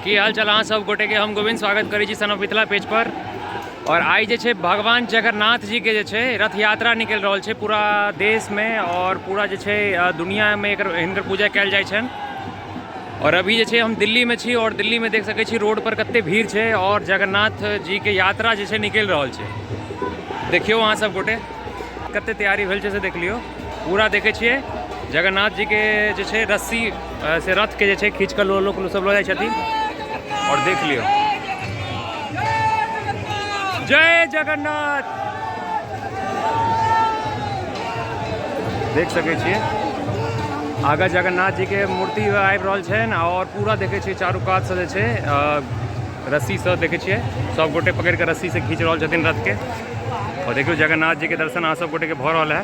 की हाल चाल अहाँ सब गोटे के हम गोविंद स्वागत करी छी सन ऑफ मिथिला पेज पर। और आई जे भगवान जगन्नाथ जी के रथ यात्रा निकल रहा है पूरा देश में और पूरा दुनिया में हिनकर पूजा कल जाए। और अभी हम दिल्ली में छी और दिल्ली में देख सके छी रोड पर कते भीड़ है और जगन्नाथ जी के यात्रा निकल रहा है। देखियो वहाँ सब गोटे कते तैयारी भेल से देख लियो। पूरा देखे छे जगन्नाथ जी के रस्सी से रथ के खींच कर लोग सब लो जाए और देख लियो। जय जगन्नाथ देख सके छिए आगे जगन्नाथ जी के मूर्ति आबि रहल छन और पूरा देखे छिए चारू कात से रस्सी से देखे छिए सब गोटे पकड़ के रस्सी से खींच रहल छथिन रथ के। और देखियो जगन्नाथ जी के दर्शन अहाँ सब गोटे के भ रहल है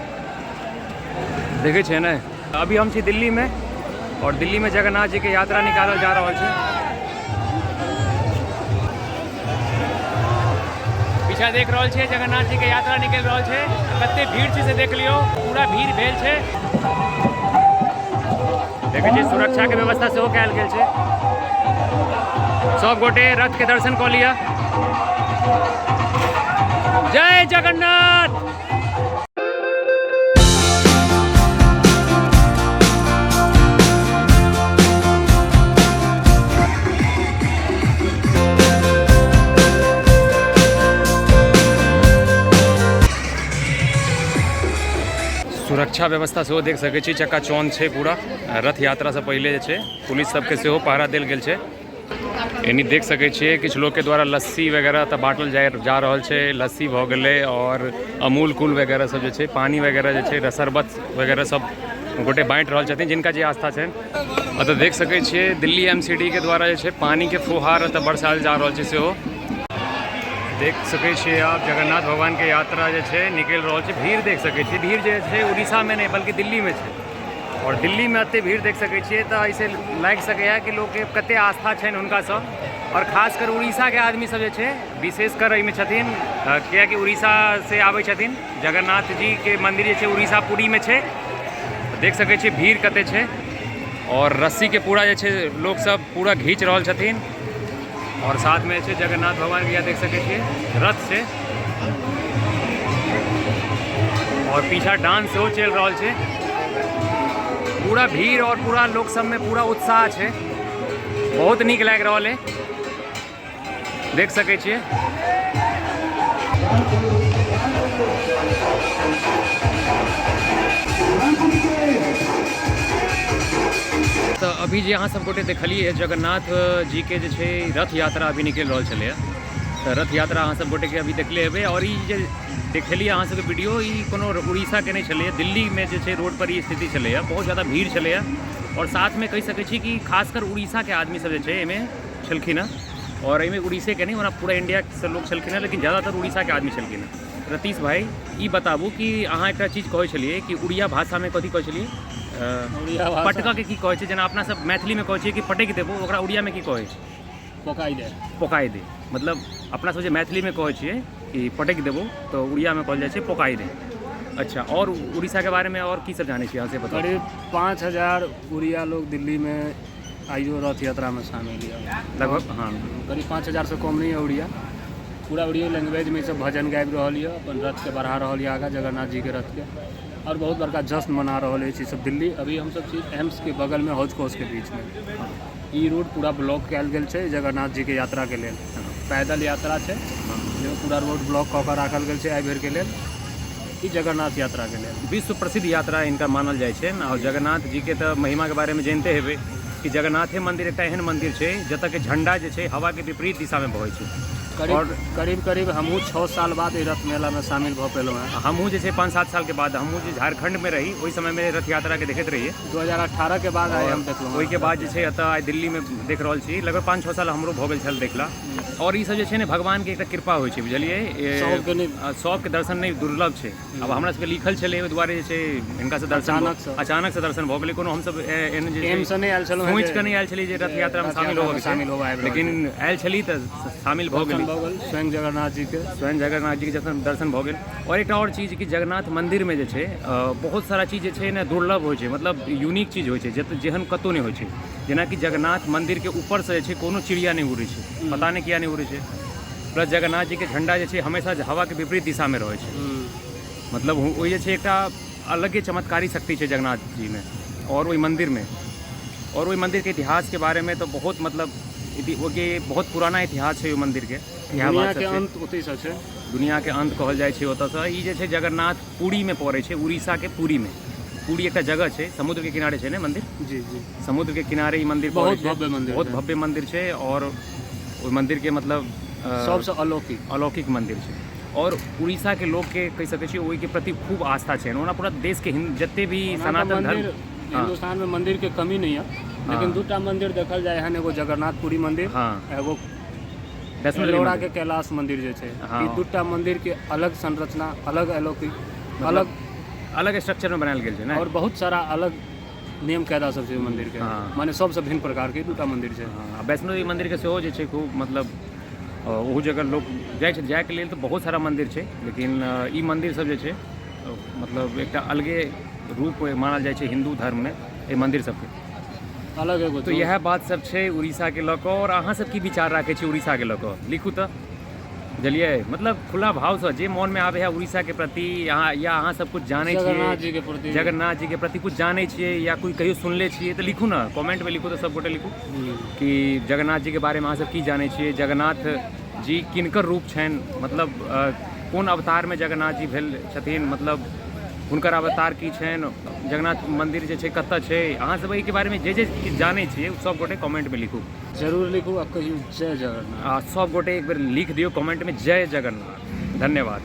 देखे छिए न। अभी हम छी दिल्ली में और दिल्ली में जगन्नाथ जी के यात्रा निकालल जा रहा है। पीछा देख रहा है जगन्नाथ जी के यात्रा निकल रहा है कते भीड़ से देख लियो। पूरा भीड़ भेल है देखे छी सुरक्षा के व्यवस्था से कल गेल है। सब गोटे रथ के दर्शन क लिया। जय जगन्नाथ। सुरक्षा व्यवस्था से देख सके छी चकाचौंध है पूरा। रथ यात्रा से पहले पुलिस सबके से पहरा दिल गेल है। यानी देख सके छिए किछु लोग के द्वारा लस्सी वगैरह तो बांटल जा रहा है। लस्सी भ गेलै और अमूल कूल वगैरह सब पानी वगैरह शरबत वगैरह सब गोटे बाँटि रहल छथिन जिनका आस्था है। तो देख सके छिए दिल्ली एमसीडी के द्वारा पानी के फुहार बरसाल जा रहा है सेहो देख सके छिए आप। जगन्नाथ भगवान के यात्रा निकल रहा है। भीड़ देख सके छिए भीड़ उड़ीसा में नहीं बल्कि दिल्ली में है। और दिल्ली में अत्ते भीड़ देख सके छिए तो ऐसे लग सके कि लोग के कते आस्था है उनका सब। और खासकर उड़ीसा के आदमी सब विशेषकर एहिमे छथिन कि उड़ीसा से आबै छथिन। जगन्नाथ जी के मंदिर उड़ीसा पुरी में है। देख सके छिए भीड़ कते है और रस्सी के पूरा लोग सब पूरा घींच रहल छथिन। और साथ में जगन्नाथ भगवान के यहाँ देख सके छिए रथ से और पीछा डांस सेहो चल रहा है। पूरा भीड़ और पूरा लोग सब में पूरा उत्साह है। बहुत नीक लग रहा है देख सके छिए। तो अभी यहाँ सब गोटे देखलिए जगन्नाथ जी के रथ यात्रा अभी निकल रहा है। तो रथ यात्रा अहाँ सब गोटे के अभी देखले हेबे। और ये देखलिए अहाँ सबके वीडियो कोनो उड़ीसा के नहीं चले दिल्ली में रोड पर ये स्थिति चले बहुत ज़्यादा भीड़ चले। और साथ में कही सके कि खासकर उड़ीसा के आदमी सब छलखिन और एहिमे उड़ीसे के नहीं वरना पूरा इंडिया से लोग छलखिन लेकिन ज़्यादातर उड़ीसा के आदमी छलखिन। रतीश भाई ये बताबू कि अहाँ एक चीज कहै छलिए कि उड़िया भाषा में कथी कहै छलिए पटका के की कहै छै जेना अपना सब मैथिली में कहै छिए कि पटक देबो ओकरा उड़िया में की कहै छै पोकाई दे। मतलब अपना सब मैथिली में कहै छिए कि पटक देबो तो उड़िया में कहल जाए छै पोकाई दे। अच्छा और उड़ीसा के बारे में और की सब जाने छिए से बताओ। करीब 5000 उड़िया लोग दिल्ली में आइयो रथ यात्रा में शामिल है लगभग। हाँ करीब 5000 से कम नहीं है उड़िया। पूरा उड़िया लैंग्वेज में सब भजन गाबि रहा है अपन रथ के बढ़ा रहा है आगे जगन्नाथ जी के रथ के। और बहुत बड़का जश्न मना रहा है सब दिल्ली। अभी हम सब चीज एम्स के बगल में हौज कोस के बीच में ये रोड पूरा ब्लॉक कल गेल है जगन्नाथ जी के यात्रा के लिए। पैदल यात्रा है पूरा रोड ब्लॉक कऽ के राखल गेल है आई भर के लिए ई जगन्नाथ यात्रा के लिए। विश्व प्रसिद्ध यात्रा इनका मानल जाए छै। और जगन्नाथ जी के तो महिमा के बारे में जानते हेबे कि जगन्नाथ मंदिर एक एहन मंदिर है जतऽ के झंडा हवा के विपरीत दिशा में बहै छै। और करीब हमहूँ 6 साल बाद रथ मेला में शामिल भ पेलहुँ हैं। हमहूँ 5-7 साल के बाद हमहूँ झारखंड में रही वही समय में रथ यात्रा के देखते रहिए। 2018 के बाद आए हम देखलहुँ। वही के बाद आइ दिल्ली में देख रहा छी लगभग 5-6 साल हमरो भ गेल देखला। और ये सब ने भगवान के एक कृपा हो बुझलिए सबके दर्शन नहीं दुर्लभ है। अब हमरा सबके लिखल छे दुआरे इनका से दर्शन अचानक से दर्शन भ गेलै। कोनो हम सब सोच के नहीं आयल छली रथ यात्रा में शामिल हो लेकिन आयल छली तो शामिल भ गेली। स्वयं जगन्नाथ जी के दर्शन भ गेल। और एक और चीज कि जगन्नाथ मंदिर में बहुत सारा चीज ना दुर्लभ हो मतलब यूनिक चीज हो जेहन कतौ नहीं हो। जेनाकि जगन्नाथ मंदिर के ऊपर से जे छै कोनो चिड़िया नहीं उड़ै छै, पता नहीं किया नहीं उड़ै छै। प्लस जगन्नाथ जी के झंडा जे छै हमेशा हवा के विपरीत दिशा में रहै छै, मतलब ओ जे छै एकटा अलगे चमत्कारी शक्ति छै जगन्नाथ जी में और ओहि मंदिर में। और ओहि मंदिर के इतिहास के बारे में तो बहुत मतलब ओके बहुत पुराना इतिहास है ओहि मंदिर के। दुनिया के अंत ओतै से छै, दुनिया के अंत कहल जाइ छै ओतऽ से। ई जे छै जगन्नाथ पुरी में पड़ै छै, उड़ीसा के पुरी में। पुरी एक जगह छै, समुद्र के किनारे छै ने मंदिर। जी जी, समुद्र के किनारे ई मंदिर बहुत पड़ै छै, भव्य मंदिर, बहुत भव्य मंदिर छै। और ओहि मंदिर के मतलब सबसे अलौकिक मंदिर छै। और उड़ीसा के लोग के कहि सकै छी ओहि के प्रति खूब आस्था छै। ओना पूरा देश के जते भी सनातन धर्म हिंदुस्तान में मंदिर के कमी नहीं है, लेकिन दूटा मंदिर देखल जाए हन, एगो जगन्नाथपुरी मंदिर, एगो एलोरा के कैलाश मंदिर जे छै। ई दूटा मंदिर के अलग संरचना, अलग अलौकिक, अलग स्ट्रक्चर में बनायल गेल छै ने, और बहुत सारा अलग नियम कायदा सब छै मंदिर के। माने सबसे भिन्न प्रकार के दूटा मंदिर छै। वैष्णो देवी मंदिर के सेहो जे छै खूब मतलब ओहो जगह लोग जाइ छै, जाए के लेल तो बहुत सारा मंदिर छै, लेकिन ई मंदिर सब जे छै मतलब एकटा अलगे रूप मानल जाइ छै हिंदू धर्म में ए मंदिर सबके अलग एगो। तो यह बात सब छै उड़ीसा के लऽ कऽ। और अहाँ सब की विचार राखै छी उड़ीसा के लऽ कऽ, लिखू तऽ, बुझलिए। मतलब खुला भाव से जे मन में आवे है उड़ीसा के प्रति, यहाँ या अहाँ सब कुछ जानै छियै जगन्नाथ जी के प्रति कुछ जानै छियै या कोई कहियो सुनले छियै तो लिखू ना, कमेंट में लिखू तो सब गोटे लिखू कि जगन्नाथ जी के बारे में अहाँ सब की जानै छियै, जगन्नाथ जी किनकर रूप छनि, मतलब कोन अवतार में जगन्नाथ जी भेल छथिन, मतलब हुनकर अवतार की छनि, जगन्नाथ मंदिर जे छै कतऽ छै। अहाँ सब एहिके बारे में जे जानै छियै सब गोटे कमेंट में लिखू, जरूर लिखू। आ कहियो जय जगन्नाथ, सब गोटे एक बेर लिख दियौ कमेंट में जय जगन्नाथ। धन्यवाद।